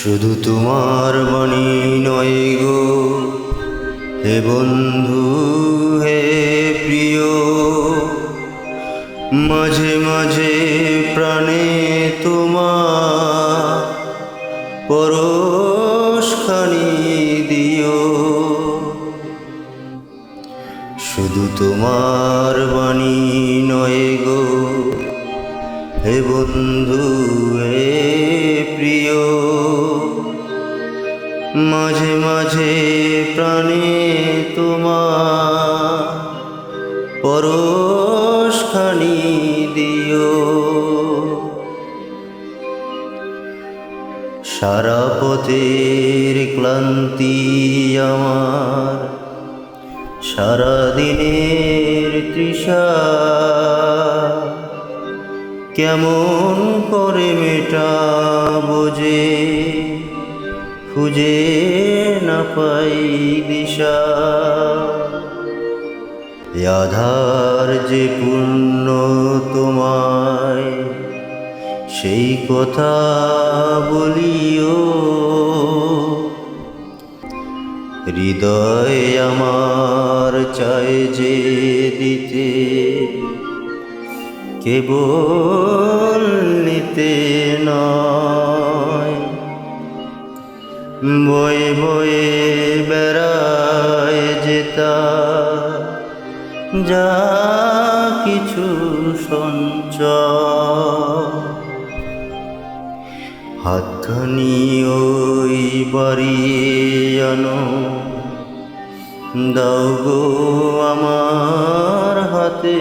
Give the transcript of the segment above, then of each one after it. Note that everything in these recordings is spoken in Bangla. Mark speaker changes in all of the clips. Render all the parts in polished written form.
Speaker 1: শুধু তোমার বাণী নয় গো হে বন্ধু হে প্রিয়, মাঝে মাঝে প্রাণে তোমার পরশখানি দিও। শুধু তোমার বাণী নয় গো হে বন্ধু হে প্রিয়, মাঝে মাঝে প্রাণে তোমার পরশখানি দিও। সারা পথের ক্লান্তি আমার, সারা দিনের তৃষা কেমন করে মেটাবো যে খুঁজে না পাই দিশা। আধার যে পূর্ণ তোমায় সেই কথা বলিও, হৃদয় আমার চায় যে দিতে কেবল নিতে নয়। বয়ে বয়ে বেড়ায় যেতা যা কিছু সঞ্চয়, হাতখানি ওই বাড়িয়ে আনো, দাও গো আমার হাতে।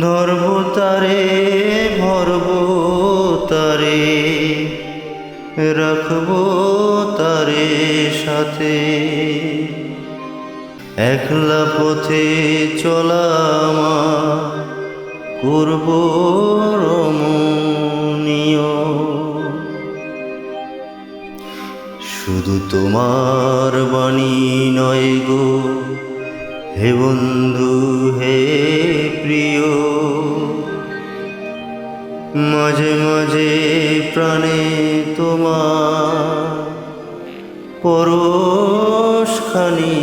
Speaker 1: ধরব তারে ভরব তারে, রাখবো তারে সাথে। একলা পথে চলা আমার করব রমণীয়। শুধু তোমার বাণী নয় গো হে বন্ধু হে প্রিয়, মাঝে মাঝে প্রাণে তোমার পরশখানি